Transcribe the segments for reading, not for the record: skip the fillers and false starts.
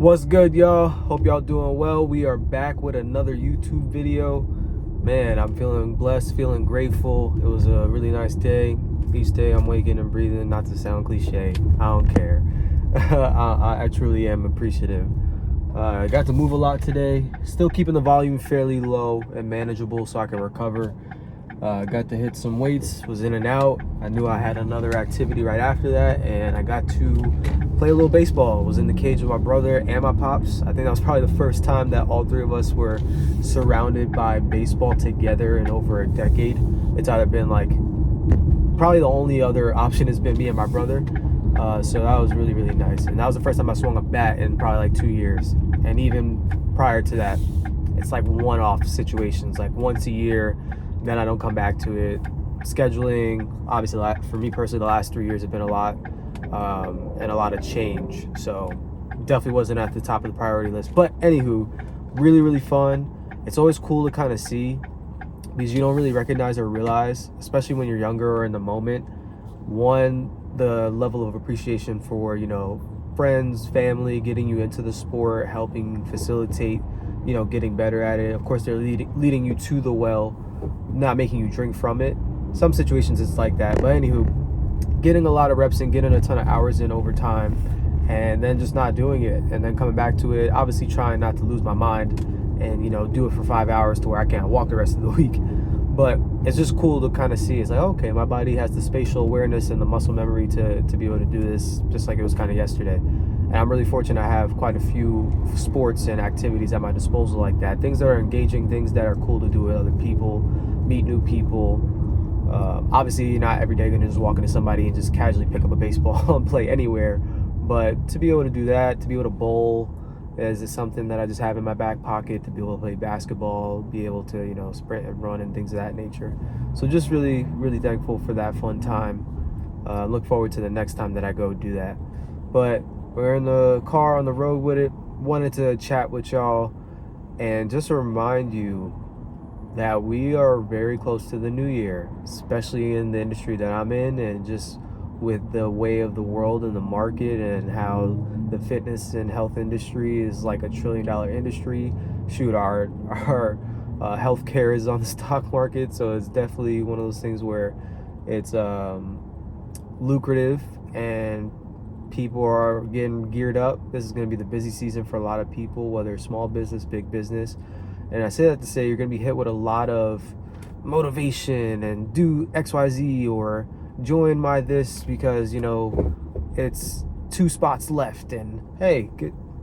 What's good, y'all? Hope y'all doing well. We are back with another YouTube video. Man, I'm feeling blessed, feeling grateful. It was a really nice day. Each day I'm waking and breathing, not to sound cliche. I don't care. I truly am appreciative. I got to move a lot today. Still keeping the volume fairly low and manageable so I can recover. Got to hit some weights, was in and out. I knew I had another activity right after that, and I got to play a little baseball. Was in the cage with my brother and my pops. I think that was probably the first time that all three of us were surrounded by baseball together in over a decade. It's either been like, probably the only other option has been me and my brother. So that was really, really nice. And that was the first time I swung a bat in probably like 2 years. And even prior to that, it's like one-off situations, like once a year. Then I don't come back to it. Scheduling, obviously, for me personally, the last 3 years have been a lot, and a lot of change. So definitely wasn't at the top of the priority list. But anywho, really, really fun. It's always cool to kind of see, because you don't really recognize or realize, especially when you're younger or in the moment, one, the level of appreciation for, friends, family, getting you into the sport, helping facilitate, getting better at it. Of course, they're leading you to the well, not making you drink from it. Some situations it's like that, but anywho, getting a lot of reps in, getting a ton of hours in over time, and then just not doing it, and then coming back to it, obviously trying not to lose my mind and do it for 5 hours to where I can't walk the rest of the week. But it's just cool to kind of see. It's like, okay, my body has the spatial awareness and the muscle memory to be able to do this just like it was kind of yesterday. And I'm really fortunate I have quite a few sports and activities at my disposal like that. Things that are engaging, things that are cool to do with other people, meet new people. Obviously, you're not every day going to just walk into somebody and just casually pick up a baseball and play anywhere. But to be able to do that, to be able to bowl, is something that I just have in my back pocket, to be able to play basketball, be able to, sprint and run and things of that nature. So just really, really thankful for that fun time. Look forward to the next time that I go do that. But we're in the car on the road with it. Wanted to chat with y'all and just remind you that we are very close to the new year, especially in the industry that I'm in, and just with the way of the world and the market, and how the fitness and health industry is like $1 trillion industry. Shoot, our healthcare is on the stock market, so it's definitely one of those things where it's lucrative and people are getting geared up. This is going to be the busy season for a lot of people, whether small business, big business. And I say that to say you're going to be hit with a lot of motivation and do XYZ, or join my this because, it's 2 spots left, and hey,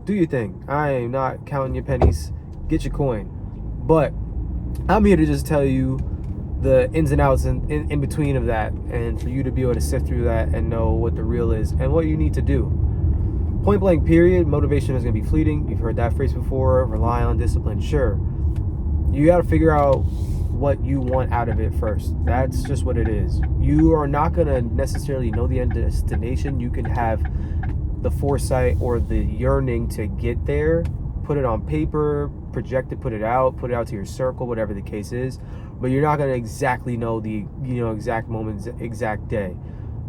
do your thing. I am not counting your pennies. Get your coin. But I'm here to just tell you the ins and outs in between of that, and for you to be able to sift through that and know what the real is and what you need to do. Point blank period, motivation is going to be fleeting. You've heard that phrase before. Rely on discipline. Sure, you got to figure out what you want out of it first. That's just what it is. You are not going to necessarily know the end destination. You can have the foresight or the yearning to get there, put it on paper, project it, put it out to your circle, whatever the case is, but you're not going to exactly know the exact moment, exact day.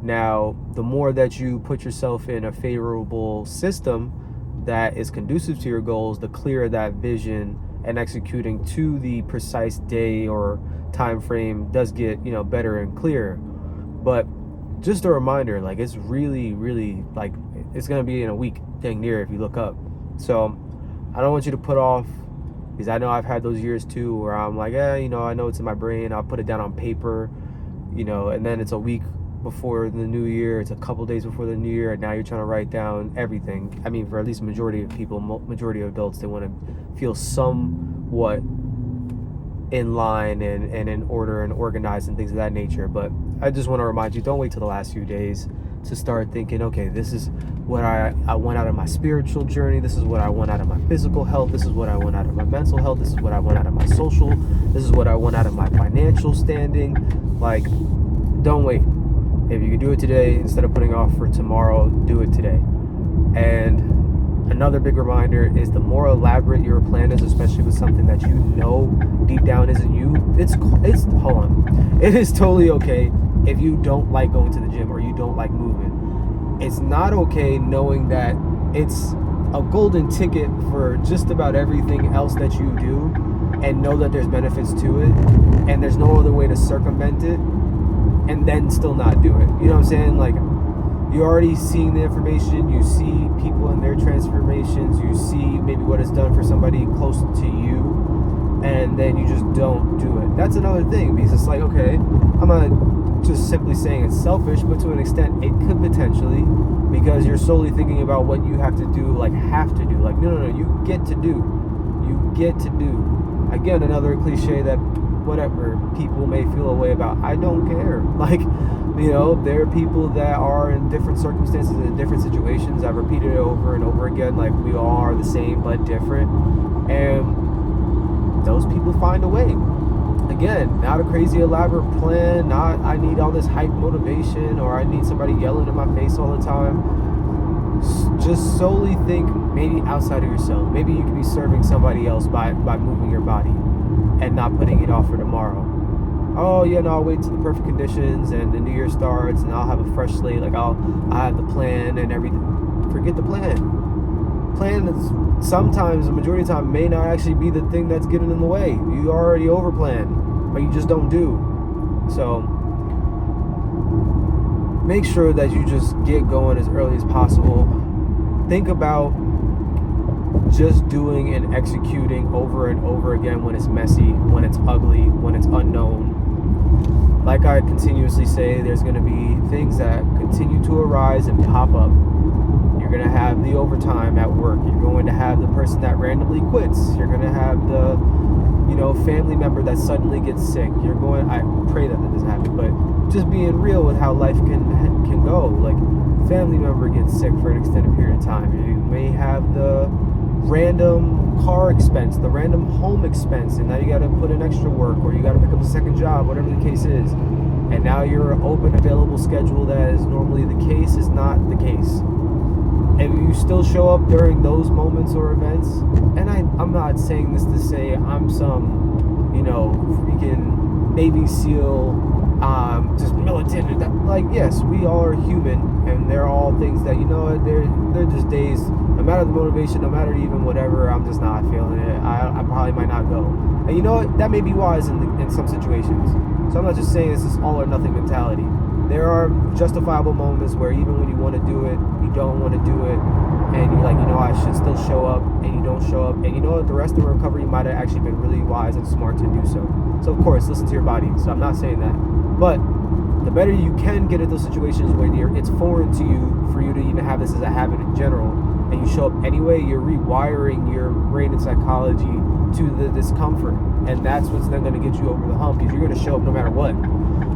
Now, the more that you put yourself in a favorable system that is conducive to your goals, the clearer that vision and executing to the precise day or time frame does get better and clearer. But just a reminder, like, it's really, really, like, it's going to be in a week, dang near, if you look up. So I don't want you to put off, because I know I've had those years too where I'm like, I know it's in my brain, I'll put it down on paper, and then it's a week before the new year, it's a couple days before the new year, and now you're trying to write down everything. I mean, for at least majority of people, majority of adults, they want to feel somewhat in line and in order and organized and things of that nature. But I just want to remind you, don't wait till the last few days to start thinking, okay, this is what I want out of my spiritual journey, this is what I want out of my physical health, this is what I want out of my mental health, this is what I want out of my social, this is what I want out of my financial standing. Like, don't wait. If you can do it today, instead of putting off for tomorrow, do it today. And another big reminder is, the more elaborate your plan is, especially with something that deep down isn't you, it is totally okay if you don't like going to the gym or you don't like moving. It's not okay knowing that it's a golden ticket for just about everything else that you do, and know that there's benefits to it, and there's no other way to circumvent it, and then still not do it. You know what I'm saying? Like, you're already seeing the information, you see people in their transformations, you see maybe what it's done for somebody close to you, and then you just don't do it. That's another thing, because it's like, okay, I'm not just simply saying it's selfish, but to an extent it could potentially, because you're solely thinking about what you have to do, like have to do. Like, no, you get to do. You get to do. Again, another cliche that whatever people may feel a way about, I don't care. Like, you know, there are people that are in different circumstances, in different situations. I've repeated it over and over again, like, we all are the same but different, and those people find a way. Again, not a crazy elaborate plan, not I need all this hype motivation, or I need somebody yelling in my face all the time. Just solely think maybe outside of yourself. Maybe you could be serving somebody else by moving your body and not putting it off for tomorrow. Oh yeah, no, I'll wait till the perfect conditions and the new year starts and I'll have a fresh slate. Like, I have the plan and everything. Forget the plan. Plan is sometimes, the majority of the time, may not actually be the thing that's getting in the way. You already overplan, but you just don't do. So make sure that you just get going as early as possible. Think about just doing and executing over and over again when it's messy, when it's ugly, when it's unknown. Like I continuously say, there's going to be things that continue to arise and pop up. You're going to have the overtime at work. You're going to have the person that randomly quits. You're going to have the, family member that suddenly gets sick. I pray that doesn't happen, but just being real with how life can go. Like, family member gets sick for an extended period of time. You may have the random car expense, the random home expense, and now you got to put in extra work, or you got to pick up a second job, whatever the case is. And now your open available schedule that is normally the case is not the case. And you still show up during those moments or events. And I'm not saying this to say I'm some, freaking Navy SEAL, just militant. Like, yes, we all are human, and they're all things that, they're just days. No matter the motivation, no matter even whatever, I'm just not feeling it. I probably might not go. And you know what? That may be wise in some situations. So I'm not just saying this is all or nothing mentality. There are justifiable moments where even when you want to do it, you don't want to do it, and you're like, I should still show up, and you don't show up, and you know what? The rest of the recovery might have actually been really wise and smart to do so. So of course, listen to your body. So I'm not saying that, but the better you can get at those situations when it's foreign to you, for you to even have this as a habit in general, and you show up anyway, you're rewiring your brain and psychology to the discomfort, and that's what's then going to get you over the hump, because you're going to show up no matter what.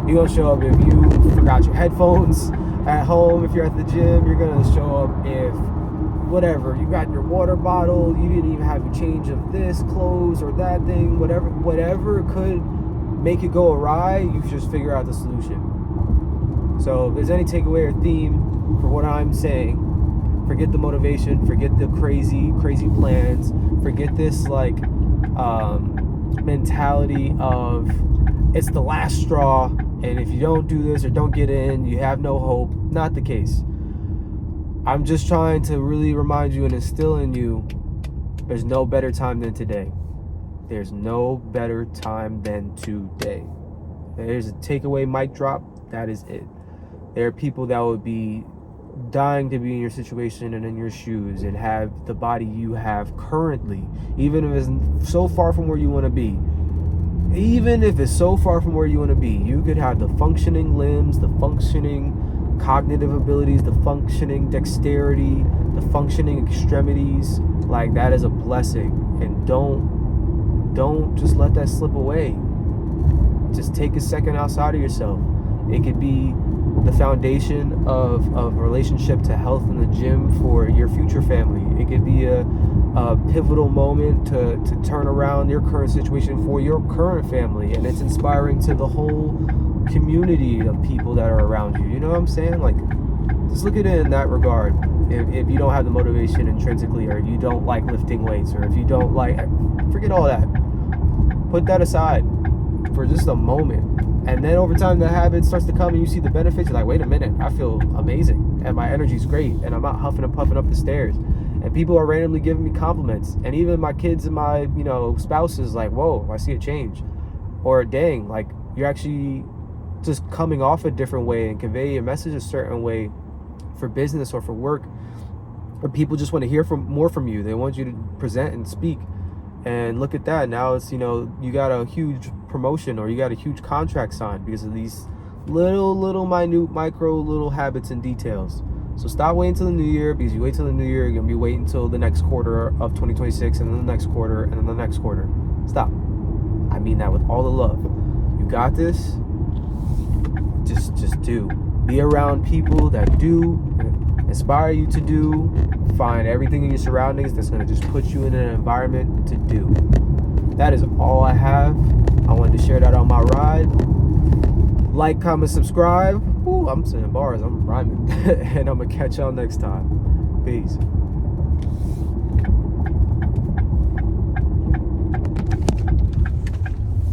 You're going to show up if you forgot your headphones at home. If you're at the gym, you're going to show up if whatever, you got your water bottle, you didn't even have your change of this clothes or that thing, whatever could make it go awry, you just figure out the solution. So if there's any takeaway or theme for what I'm saying, forget the motivation, forget the crazy plans, forget this mentality of it's the last straw, and if you don't do this or don't get in, you have no hope. Not the case. I'm just trying to really remind you and instill in you, there's no better time than today. There's no better time than today. There's a takeaway mic drop. That is it. There are people that would be dying to be in your situation and in your shoes and have the body you have currently, even if it's so far from where you want to be. Even if it's so far from where you want to be, you could have the functioning limbs, the functioning cognitive abilities, the functioning dexterity, the functioning extremities. Like, that is a blessing. And don't just let that slip away. Just take a second outside of yourself. It could be the foundation of a relationship to health in the gym for your future family. It could be a pivotal moment to turn around your current situation for your current family, and it's inspiring to the whole community of people that are around you. You know what I'm saying? Like, just look at it in that regard. If you don't have the motivation intrinsically, or you don't like lifting weights, or if you don't forget all that. Put that aside for just a moment. And then over time, the habit starts to come and you see the benefits. You're like, wait a minute, I feel amazing and my energy's great and I'm not huffing and puffing up the stairs. And people are randomly giving me compliments. And even my kids and my, spouses, like, whoa, I see a change. Or dang, like, you're actually just coming off a different way and convey your message a certain way for business or for work. Or people just want to hear more from you. They want you to present and speak. And look at that. Now it's, you got a huge promotion or you got a huge contract signed because of these little minute micro little habits and details. So stop waiting till the new year, because you wait till the new year, you're gonna be waiting until the next quarter of 2026 and then the next quarter and then the next quarter. Stop. I mean that with all the love. You got this. Just do. Be around people that do, inspire you to do. Find everything in your surroundings that's gonna just put you in an environment to do. That is all I have. I wanted to share that on my ride. Like, comment, subscribe. Ooh, I'm saying bars. I'm rhyming. And I'm going to catch y'all next time. Peace.